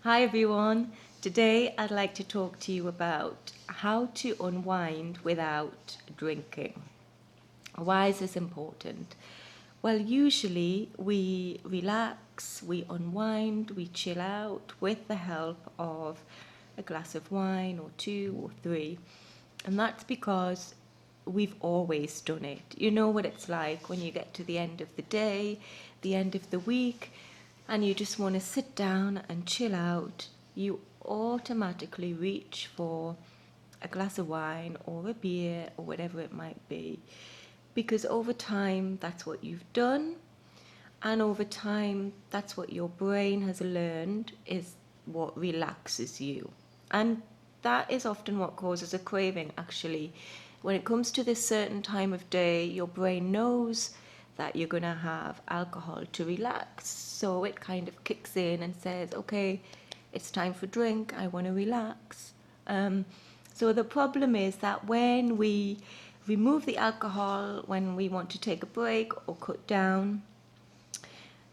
Hi everyone. Today I'd like to talk to you about how to unwind without drinking. Why is this important? Well, usually we relax, we unwind, we chill out with the help of a glass of wine or two or three. And that's because we've always done it. You know what it's like when you get to the end of the day, the end of the week, and you just want to sit down and chill out. You automatically reach for a glass of wine or a beer or whatever it might be, because over time that's what you've done, and over time that's what your brain has learned is what relaxes you. And that is often what causes a craving, actually. When it comes to this certain time of day, your brain knows that you're going to have alcohol to relax, so it kind of kicks in and says, okay, it's time for drink, I want to relax. So the problem is that when we remove the alcohol, when we want to take a break or cut down,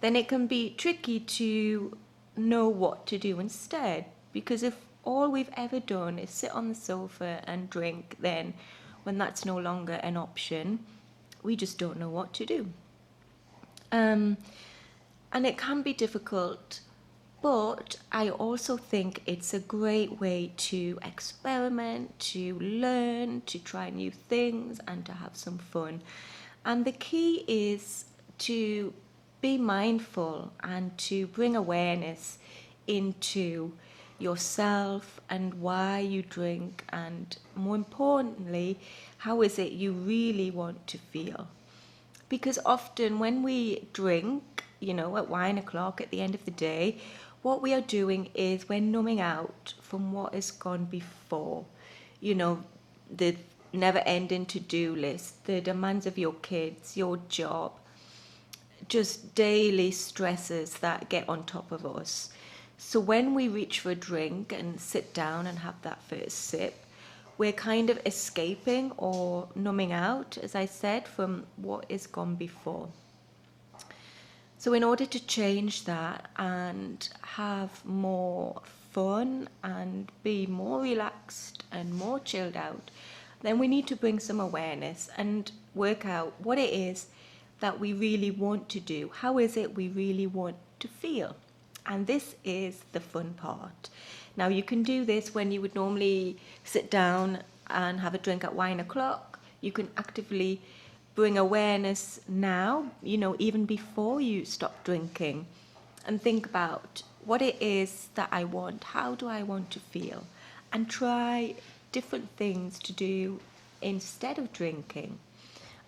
then it can be tricky to know what to do instead. Because if all we've ever done is sit on the sofa and drink, then when that's no longer an option, we just don't know what to do. Um, and it can be difficult, but I also think it's a great way to experiment, to learn, to try new things, and to have some fun. And the key is to be mindful and to bring awareness into yourself and why you drink, and more importantly, how is it you really want to feel. Because often when we drink, at 1 o'clock at the end of the day, what we are doing is we're numbing out from what has gone before. The never ending to do list, the demands of your kids, your job, just daily stresses that get on top of us. So when we reach for a drink and sit down and have that first sip, we're kind of escaping or numbing out, as I said, from what is gone before. So, in order to change that and have more fun and be more relaxed and more chilled out, then we need to bring some awareness and work out what it is that we really want to do. How is it we really want to feel? And this is the fun part. Now, you can do this when you would normally sit down and have a drink at 1 o'clock. You can actively bring awareness now, even before you stop drinking, and think about what it is that I want. How do I want to feel? And try different things to do instead of drinking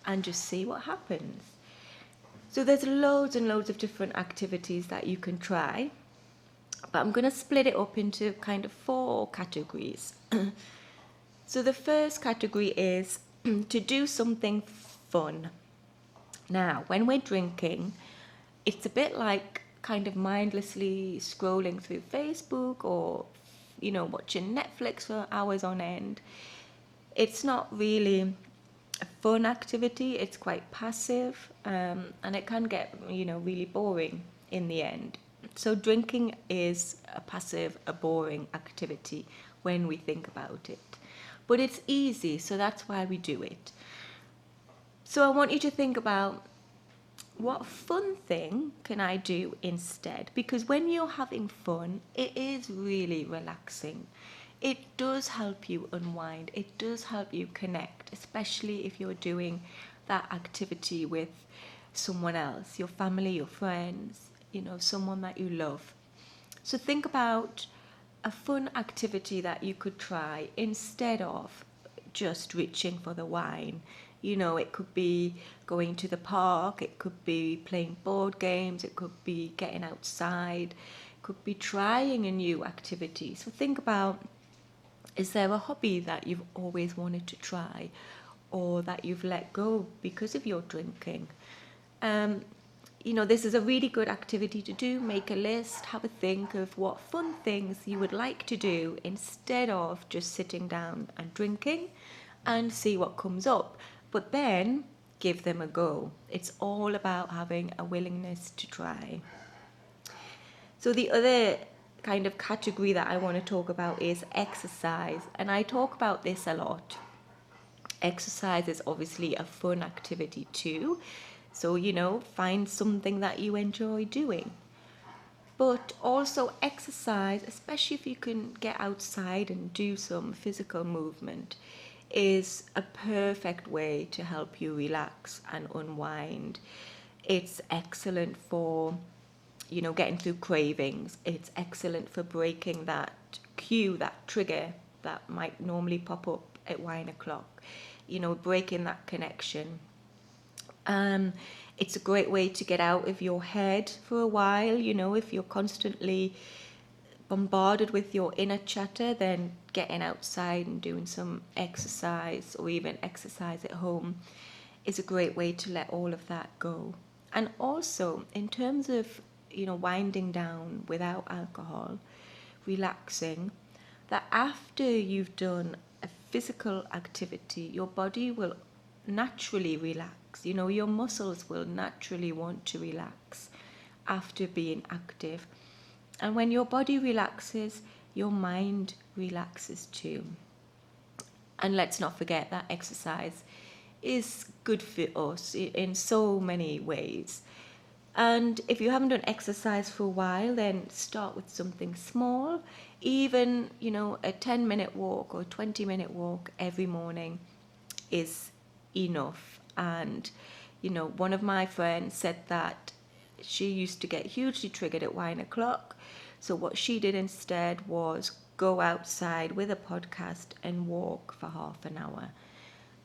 and just see what happens. So there's loads and loads of different activities that you can try, but I'm going to split it up into kind of 4 categories. So the first category is to do something fun. Now, when we're drinking, it's a bit like kind of mindlessly scrolling through Facebook or, watching Netflix for hours on end. It's not really a fun activity, it's quite passive, and it can get, really boring in the end. So, drinking is a passive, a boring activity when we think about it. But it's easy, so that's why we do it. So, I want you to think about what fun thing can I do instead? Because when you're having fun, it is really relaxing. It does help you unwind, it does help you connect, especially if you're doing that activity with someone else, your family, your friends, someone that you love. So think about a fun activity that you could try instead of just reaching for the wine. It could be going to the park, it could be playing board games, it could be getting outside, it could be trying a new activity. So think about, is there a hobby that you've always wanted to try or that you've let go because of your drinking? This is a really good activity to do. Make a list, have a think of what fun things you would like to do instead of just sitting down and drinking, and see what comes up. But then give them a go. It's all about having a willingness to try. So the other kind of category that I want to talk about is exercise. And I talk about this a lot. Exercise is obviously a fun activity too. So, find something that you enjoy doing. But also exercise, especially if you can get outside and do some physical movement, is a perfect way to help you relax and unwind. It's excellent for, getting through cravings. It's excellent for breaking that cue, that trigger that might normally pop up at 1 o'clock, breaking that connection. It's a great way to get out of your head for a while. If you're constantly bombarded with your inner chatter, then getting outside and doing some exercise, or even exercise at home, is a great way to let all of that go. And also, in terms of, winding down without alcohol, relaxing, that after you've done a physical activity, your body will naturally relax. Your muscles will naturally want to relax after being active. And when your body relaxes, your mind relaxes too. And let's not forget that exercise is good for us in so many ways. And if you haven't done exercise for a while, then start with something small. Even, a 10-minute walk or 20-minute walk every morning is enough. And, one of my friends said that she used to get hugely triggered at 1 o'clock. So what she did instead was go outside with a podcast and walk for half an hour.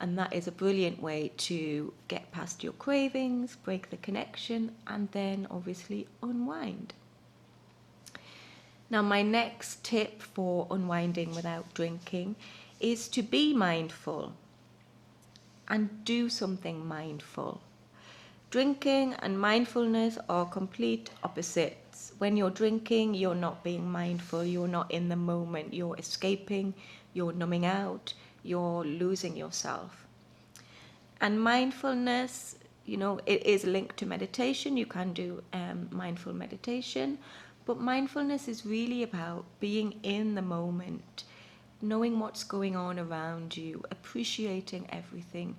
And that is a brilliant way to get past your cravings, break the connection, and then obviously unwind. Now, my next tip for unwinding without drinking is to be mindful and do something mindful. Drinking and mindfulness are complete opposites. When you're drinking, you're not being mindful, you're not in the moment, you're escaping, you're numbing out, you're losing yourself. And mindfulness, it is linked to meditation. You can do mindful meditation, but mindfulness is really about being in the moment, knowing what's going on around you, appreciating everything,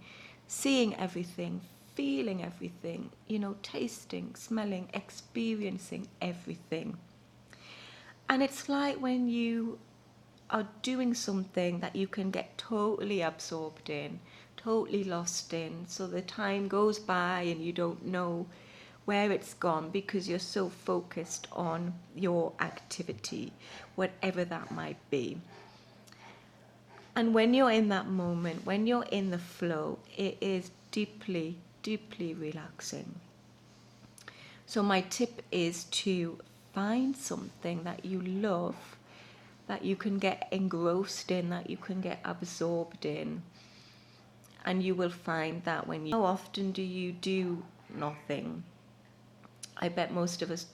seeing everything, feeling everything, tasting, smelling, experiencing everything. And it's like when you are doing something that you can get totally absorbed in, totally lost in, so the time goes by and you don't know where it's gone because you're so focused on your activity, whatever that might be. And when you're in that moment, when you're in the flow, it is deeply, deeply relaxing. So my tip is to find something that you love, that you can get engrossed in, that you can get absorbed in. And you will find that how often do you do nothing? I bet most of us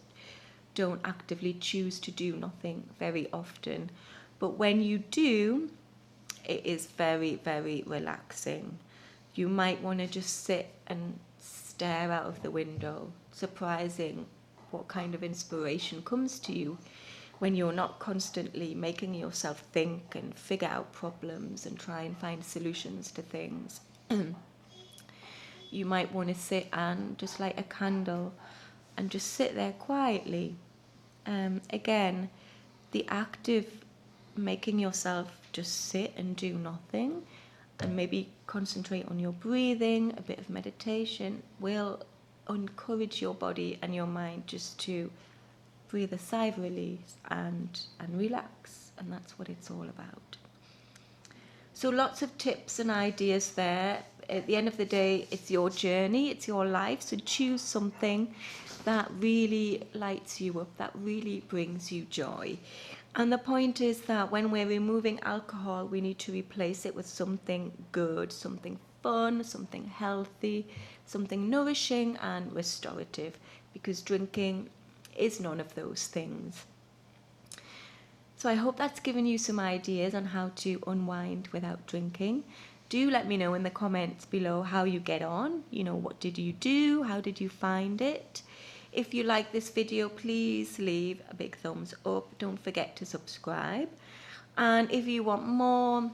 don't actively choose to do nothing very often. But when you do, it is very, very relaxing. You might want to just sit and stare out of the window. Surprising what kind of inspiration comes to you when you're not constantly making yourself think and figure out problems and try and find solutions to things. You might want to sit and just light a candle and just sit there quietly. Again, the act of making yourself just sit and do nothing and maybe concentrate on your breathing, a bit of meditation, will encourage your body and your mind just to breathe a sigh of release and relax. And that's what it's all about. So lots of tips and ideas there. At the end of the day, it's your journey, it's your life. So choose something that really lights you up, that really brings you joy. And the point is that when we're removing alcohol, we need to replace it with something good, something fun, something healthy, something nourishing and restorative, because drinking is none of those things. So I hope that's given you some ideas on how to unwind without drinking. Do let me know in the comments below how you get on. What did you do? How did you find it? If you like this video, please leave a big thumbs up. Don't forget to subscribe. And if you want more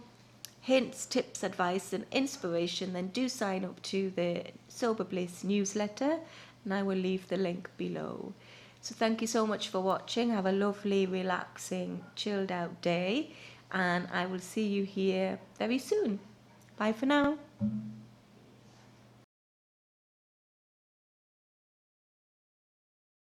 hints, tips, advice and inspiration, then do sign up to the Sober Bliss newsletter, and I will leave the link below. So thank you so much for watching. Have a lovely, relaxing, chilled out day, and I will see you here very soon. Bye for now.